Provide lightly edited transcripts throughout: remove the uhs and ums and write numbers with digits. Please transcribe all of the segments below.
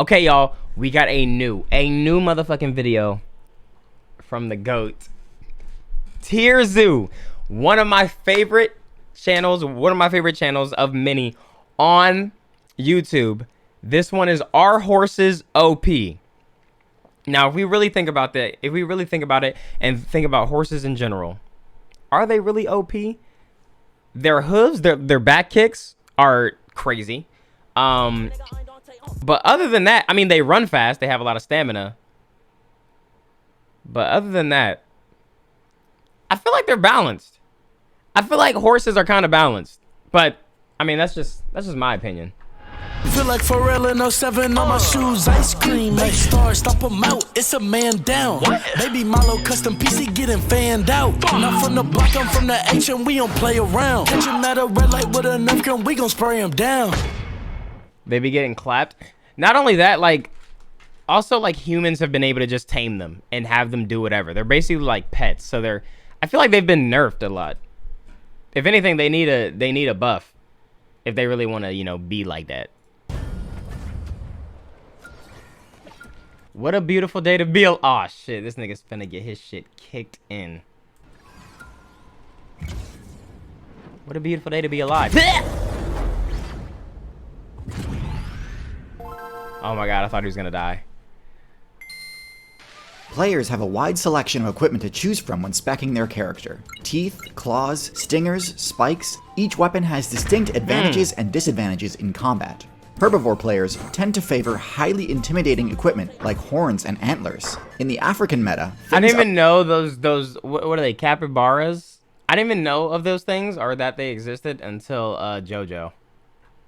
Okay, y'all, we got a new motherfucking video from the GOAT. Tier Zoo, one of my favorite channels of many on YouTube. This one is Are Horses OP? Now, if we really think about it and think about horses in general, are they really OP? Their hooves, their back kicks are crazy. But other than that, I mean, they run fast. They have a lot of stamina. But other than that, I feel like they're balanced. I feel like horses are kind of balanced. But I mean, that's just my opinion. Feel like Pharrell in 07 on my shoes, ice cream, make stars, stop them out, it's a man down. What? Baby Milo custom PC getting fanned out. Not from the block, I'm from the H and we don't play around. Catch him at a red light with a nerf gun, we gon' spray him down. They be getting clapped. Not only that, like, also like humans have been able to just tame them and have them do whatever. They're basically like pets, so I feel like they've been nerfed a lot. If anything, they need a buff if they really want to, you know, be like that. What a beautiful day to be alive. Aw, shit, this nigga's finna get his shit kicked in. What a beautiful day to be alive. Oh my god, I thought he was gonna die. Players have a wide selection of equipment to choose from when speccing their character. Teeth, claws, stingers, spikes, each weapon has distinct advantages and disadvantages in combat. Herbivore players tend to favor highly intimidating equipment like horns and antlers. In the African meta, I didn't even know those what are they, capybaras? I didn't even know of those things or that they existed until JoJo.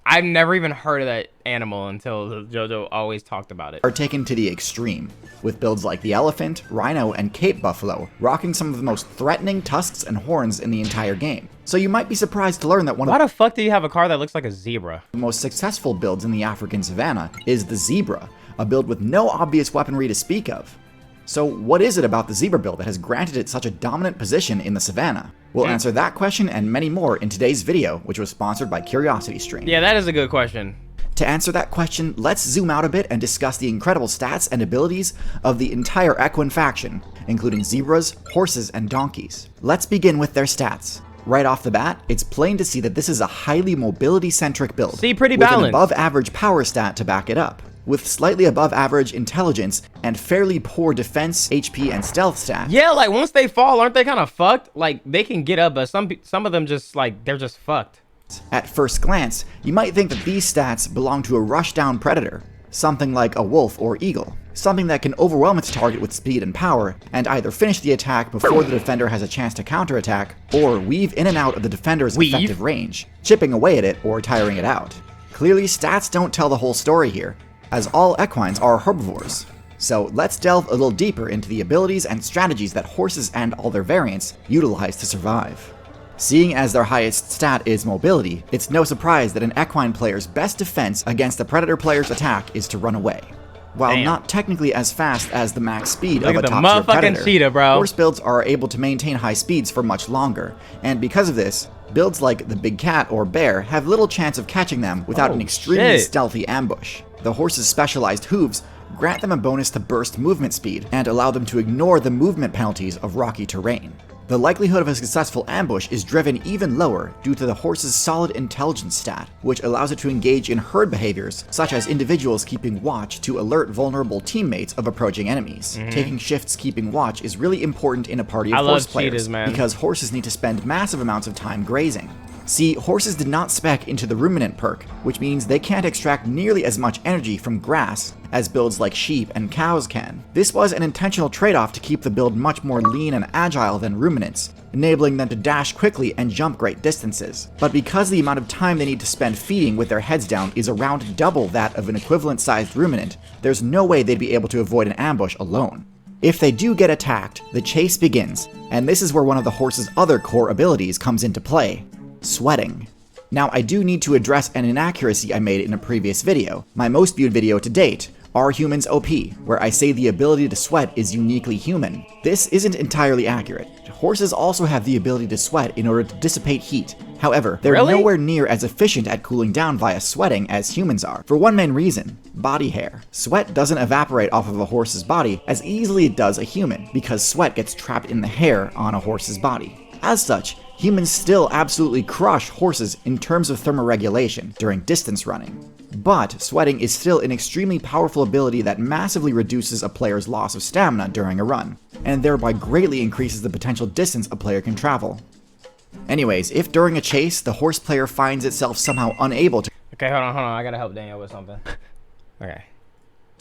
I've never even heard of that animal until JoJo always talked about it. Are taken to the extreme, with builds like the elephant, rhino, and cape buffalo rocking some of the most threatening tusks and horns in the entire game. So you might be surprised to learn that Why the fuck do you have a car that looks like a zebra? The most successful builds in the African savanna is the zebra, a build with no obvious weaponry to speak of. So what is it about the zebra build that has granted it such a dominant position in the savanna? We'll answer that question and many more in today's video, which was sponsored by CuriosityStream. Yeah, that is a good question. To answer that question, let's zoom out a bit and discuss the incredible stats and abilities of the entire equine faction, including zebras, horses, and donkeys. Let's begin with their stats. Right off the bat, it's plain to see that this is a highly mobility-centric build, pretty with balanced. an above-average power stat to back it up. With slightly above-average intelligence and fairly poor defense, HP, and stealth stats. Yeah, like once they fall, aren't they kind of fucked? Like they can get up, but some of them just like they're just fucked. At first glance, you might think that these stats belong to a rushdown predator, something like a wolf or eagle, something that can overwhelm its target with speed and power, and either finish the attack before the defender has a chance to counterattack, or weave in and out of the defender's effective range, chipping away at it or tiring it out. Clearly, stats don't tell the whole story here, as all equines are herbivores. So let's delve a little deeper into the abilities and strategies that horses and all their variants utilize to survive. Seeing as their highest stat is mobility, it's no surprise that an equine player's best defense against a predator player's attack is to run away. While not technically as fast as the max speed of a top-tier predator, cheetah, bro. Horse builds are able to maintain high speeds for much longer, and because of this, builds like the big cat or bear have little chance of catching them without an extremely stealthy ambush. The horse's specialized hooves grant them a bonus to burst movement speed and allow them to ignore the movement penalties of rocky terrain. The likelihood of a successful ambush is driven even lower due to the horse's solid intelligence stat, which allows it to engage in herd behaviors, such as individuals keeping watch to alert vulnerable teammates of approaching enemies. Taking shifts keeping watch is really important in a party of horse players, because horses need to spend massive amounts of time grazing. See, horses did not spec into the ruminant perk, which means they can't extract nearly as much energy from grass as builds like sheep and cows can. This was an intentional trade-off to keep the build much more lean and agile than ruminants, enabling them to dash quickly and jump great distances. But because the amount of time they need to spend feeding with their heads down is around double that of an equivalent-sized ruminant, there's no way they'd be able to avoid an ambush alone. If they do get attacked, the chase begins, and this is where one of the horse's other core abilities comes into play: sweating. Now, I do need to address an inaccuracy I made in a previous video, my most viewed video to date, Are Humans OP?, where I say the ability to sweat is uniquely human. This isn't entirely accurate. Horses also have the ability to sweat in order to dissipate heat, However, they're Really? nowhere near as efficient at cooling down via sweating as humans are, for one main reason: body hair. Sweat doesn't evaporate off of a horse's body as easily as it does a human, because sweat gets trapped in the hair on a horse's body. As such, humans still absolutely crush horses in terms of thermoregulation during distance running. But sweating is still an extremely powerful ability that massively reduces a player's loss of stamina during a run, and thereby greatly increases the potential distance a player can travel. Anyways, if during a chase, the horse player finds itself somehow unable to Okay, hold on. I gotta help Daniel with something. Okay.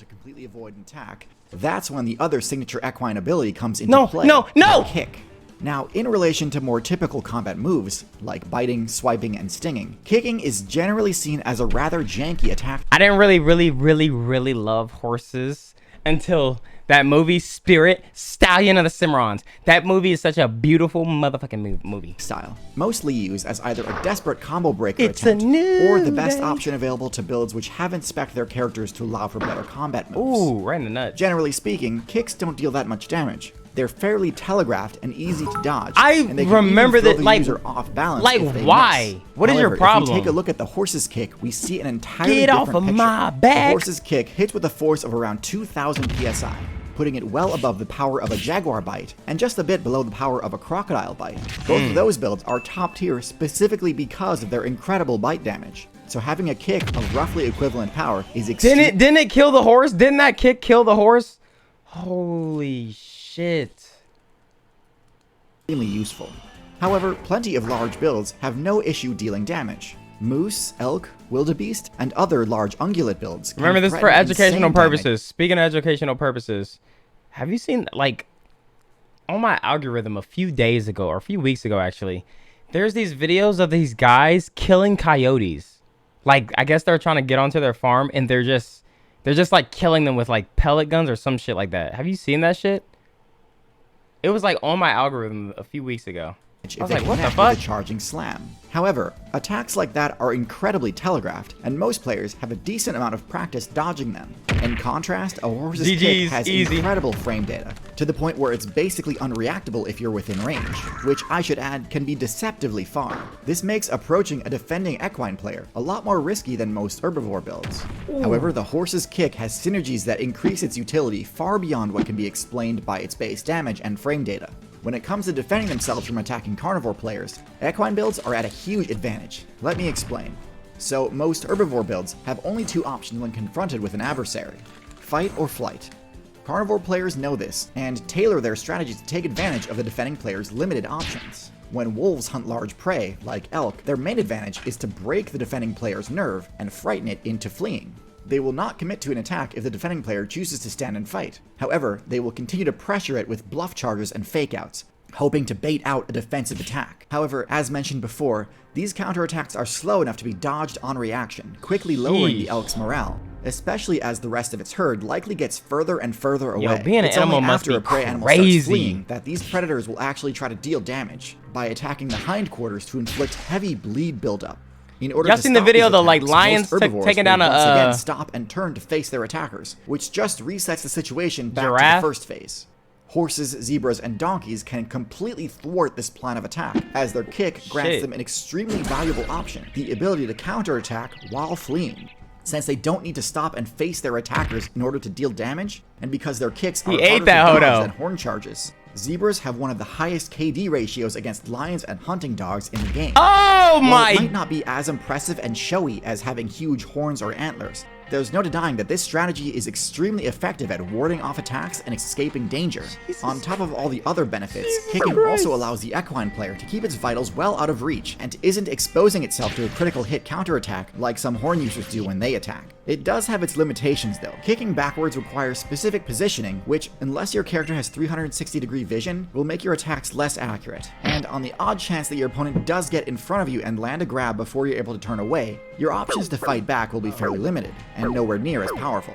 completely avoid an attack, that's when the other signature equine ability comes into play. No! The kick. Now, in relation to more typical combat moves, like biting, swiping, and stinging, kicking is generally seen as a rather janky attack. I didn't really love horses until that movie Spirit, Stallion of the Cimarrons. That movie is such a beautiful motherfucking movie. Style, mostly used as either a desperate combo breaker It's attempt a new or the best day. option available to builds which haven't spec'd their characters to allow for better combat moves. Ooh, right in the nuts. Generally speaking, kicks don't deal that much damage. They're fairly telegraphed and easy to dodge. I and they can remember even throw that, the like- user off balance like, if they why? miss. What is your However, problem? If we take a look at the horse's kick, we see an entirely Get off different of picture. my The back. horse's kick hits with a force of around 2,000 psi, putting it well above the power of a jaguar bite, and just a bit below the power of a crocodile bite. Both of those builds are top tier specifically because of their incredible bite damage. So having a kick of roughly equivalent power is extremely Didn't it kill the horse? Didn't that kick kill the horse? Holy shit. useful. However, plenty of large builds have no issue dealing damage. Moose, elk, wildebeest, and other large ungulate builds can Remember, this is for threaten educational insane damage. purposes. Speaking of educational purposes, have you seen, like, on my algorithm a few days ago, or a few weeks ago actually, there's these videos of these guys killing coyotes. Like, I guess they're trying to get onto their farm, and they're just like killing them with like pellet guns or some shit like that. Have you seen that shit? It was like on my algorithm a few weeks ago. If I was they like, what the connect with fuck? a charging slam. However, attacks like that are incredibly telegraphed, and most players have a decent amount of practice dodging them. In contrast, a horse's kick GG's, has easy. incredible frame data, to the point where it's basically unreactable if you're within range, which I should add can be deceptively far. This makes approaching a defending equine player a lot more risky than most herbivore builds. However, the horse's kick has synergies that increase its utility far beyond what can be explained by its base damage and frame data. When it comes to defending themselves from attacking carnivore players, equine builds are at a huge advantage. Let me explain. So, most herbivore builds have only two options when confronted with an adversary: fight or flight. Carnivore players know this, and tailor their strategies to take advantage of the defending player's limited options. When wolves hunt large prey, like elk, their main advantage is to break the defending player's nerve and frighten it into fleeing. They will not commit to an attack if the defending player chooses to stand and fight. However, they will continue to pressure it with bluff charges and fake-outs, hoping to bait out a defensive attack. However, as mentioned before, these counterattacks are slow enough to be dodged on reaction, quickly lowering the elk's morale, especially as the rest of its herd likely gets further and further away. being an It's only animal must after be a prey animal starts crazy. fleeing that these predators will actually try to deal damage by attacking the hindquarters to inflict heavy bleed buildup. In order Y'all to seen the stop video these of the, like, attacks, lions most herbivores taking will down a, once again stop and turn to face their attackers, which just resets the situation back to Giraffe? the first phase. Horses, zebras, and donkeys can completely thwart this plan of attack, as their kick grants Shit. them an extremely valuable option: the ability to counterattack while fleeing. Since they don't need to stop and face their attackers in order to deal damage, and because their kicks are He ate harder that to dodge hodo. than horn charges, zebras have one of the highest KD ratios against lions and hunting dogs in the game. Oh While my! it might not be as impressive and showy as having huge horns or antlers, there's no denying that this strategy is extremely effective at warding off attacks and escaping danger. On top of all the other benefits, kicking also allows the equine player to keep its vitals well out of reach and isn't exposing itself to a critical hit counterattack like some horn users do when they attack. It does have its limitations though. Kicking backwards requires specific positioning, which, unless your character has 360-degree vision, will make your attacks less accurate. And on the odd chance that your opponent does get in front of you and land a grab before you're able to turn away, your options to fight back will be fairly limited, and nowhere near as powerful.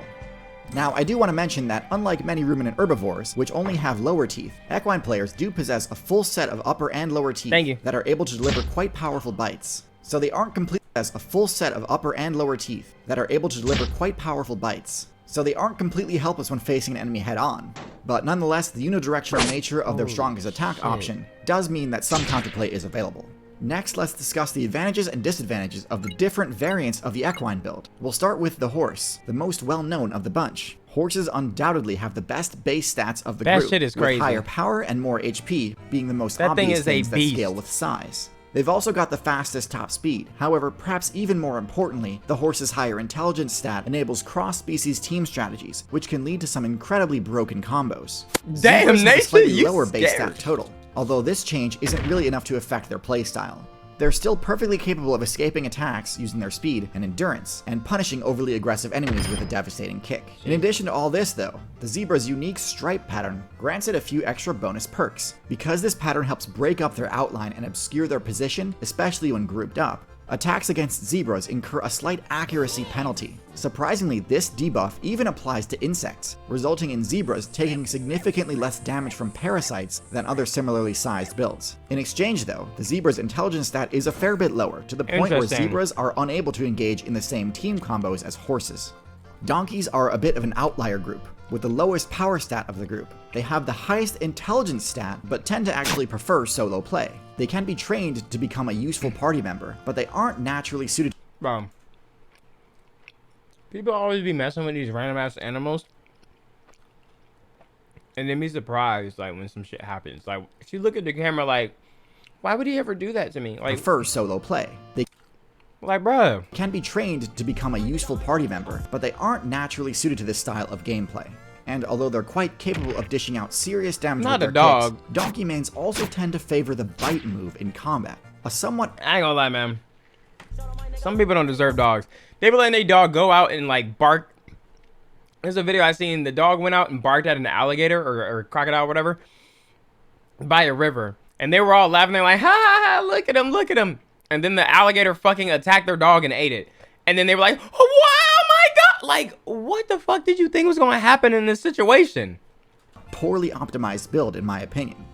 Now, I do want to mention that unlike many ruminant herbivores, which only have lower teeth, equine players do possess a full set of upper and lower teeth Thank you. that are able to deliver quite powerful bites. So they aren't completely as a full set of upper and lower teeth that are able to deliver quite powerful bites. So they aren't completely helpless when facing an enemy head-on. But nonetheless, the unidirectional nature of their strongest attack option does mean that some counterplay is available. Next, let's discuss the advantages and disadvantages of the different variants of the equine build. We'll start with the horse, the most well-known of the bunch. Horses undoubtedly have the best base stats of the group, That shit is crazy. with higher power and more HP being the most That thing obvious is a things that beast. scale with size. They've also got the fastest top speed. However, perhaps even more importantly, the horse's higher intelligence stat enables cross-species team strategies, which can lead to some incredibly broken combos. Damn, Zebras have a Nation, slightly you lower base scared. stat total, although this change isn't really enough to affect their playstyle. They're still perfectly capable of escaping attacks using their speed and endurance, and punishing overly aggressive enemies with a devastating kick. In addition to all this though, the zebra's unique stripe pattern grants it a few extra bonus perks. Because this pattern helps break up their outline and obscure their position, especially when grouped up, attacks against zebras incur a slight accuracy penalty. Surprisingly, this debuff even applies to insects, resulting in zebras taking significantly less damage from parasites than other similarly sized builds. In exchange though, the zebra's intelligence stat is a fair bit lower, to the point where Interesting. zebras are unable to engage in the same team combos as horses. Donkeys are a bit of an outlier group, with the lowest power stat of the group. They have the highest intelligence stat, but tend to actually prefer solo play. They can be trained to become a useful party member, but they aren't naturally suited. Bro, people always be messing with these random ass animals, and then be surprised like when some shit happens. Like she look at the camera like, why would he ever do that to me? Like, Prefer solo play. They like, bro, can be trained to become a useful party member, but they aren't naturally suited to this style of gameplay. And although they're quite capable of dishing out serious damage Not with a their dog. kicks, donkey mains also tend to favor the bite move in combat. A somewhat I ain't gonna lie, man. Some people don't deserve dogs. They be letting their dog go out and like bark. There's a video I seen. The dog went out and barked at an alligator or crocodile or whatever by a river, and they were all laughing. They're like, ha ha ha! Look at him! Look at him! And then the alligator fucking attacked their dog and ate it. And then they were like, oh, wow, my god! Like, what the fuck did you think was gonna happen in this situation? poorly optimized build in my opinion.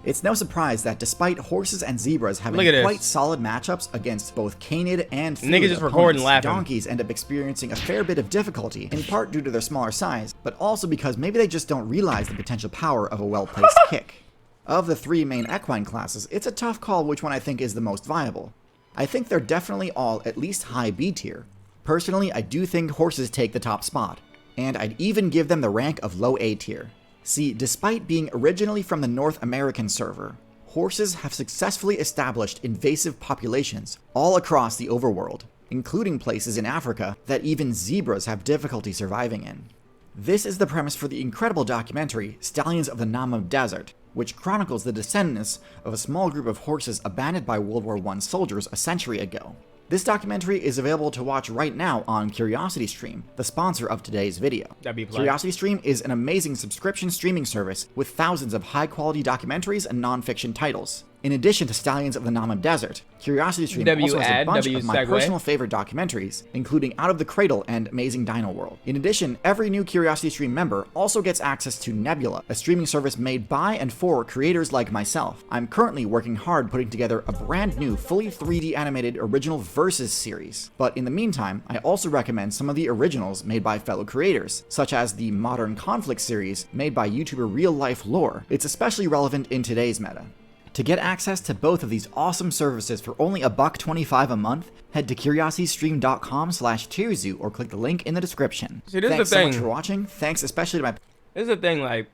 It's no surprise that despite horses and zebras having Look at this. quite solid matchups against both canid and Niggas fluid just recording opponents, laughing. donkeys end up experiencing a fair bit of difficulty, in part due to their smaller size, but also because maybe they just don't realize the potential power of a well-placed kick. Of the three main equine classes, it's a tough call which one I think is the most viable. I think they're definitely all at least high B tier. Personally, I do think horses take the top spot, and I'd even give them the rank of low A tier. See, despite being originally from the North American server, horses have successfully established invasive populations all across the overworld, including places in Africa that even zebras have difficulty surviving in. This is the premise for the incredible documentary Stallions of the Namib Desert, which chronicles the descendants of a small group of horses abandoned by World War I soldiers a century ago. This documentary is available to watch right now on CuriosityStream, the sponsor of today's video. That'd be polite. CuriosityStream is an amazing subscription streaming service with thousands of high-quality documentaries and non-fiction titles. In addition to Stallions of the Namib Desert, CuriosityStream W also has a ad, bunch W of my segue. personal favorite documentaries, including Out of the Cradle and Amazing Dino World. In addition, every new CuriosityStream member also gets access to Nebula, a streaming service made by and for creators like myself. I'm currently working hard putting together a brand new, fully 3D animated original Versus series. But in the meantime, I also recommend some of the originals made by fellow creators, such as the Modern Conflict series made by YouTuber Real Life Lore. It's especially relevant in today's meta. To get access to both of these awesome services for only $1.25 a month, head to curiositystream.com/tierzu or click the link in the description. See, this is Thanks the so much thing. for watching. Thanks especially to my This is the thing, like,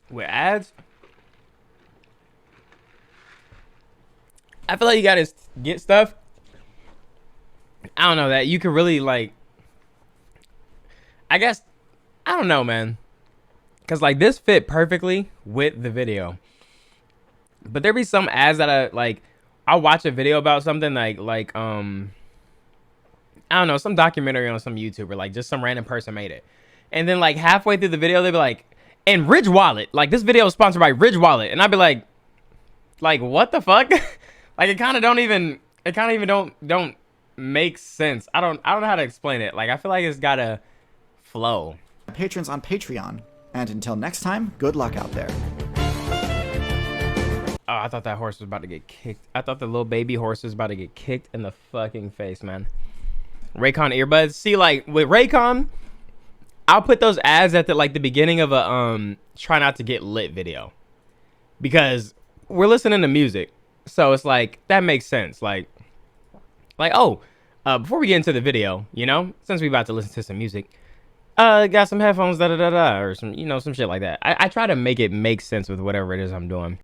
with ads, I feel like you gotta get stuff, I don't know, that you can really, like, I guess, I don't know, man. Because, like, this fit perfectly with the video. But there be some ads that I'll watch a video about something like, I don't know, some documentary on some YouTuber, like, just some random person made it. And then, like, halfway through the video, they'd be like, and Ridge Wallet, like, this video is sponsored by Ridge Wallet. And I'd be like, what the fuck? Like, it kind of don't make sense. I don't know how to explain it. Like, I feel like it's gotta flow. patrons on Patreon. And until next time, good luck out there. Oh, I thought that horse was about to get kicked. I thought the little baby horse was about to get kicked in the fucking face, man. Raycon earbuds. See, like, with Raycon, I'll put those ads at the beginning of a try not to get lit video. Because we're listening to music. So it's like, that makes sense. Oh, before we get into the video, you know, since we about to listen to some music, got some headphones, da da da da, or some, you know, some shit like that. I try to make it make sense with whatever it is I'm doing.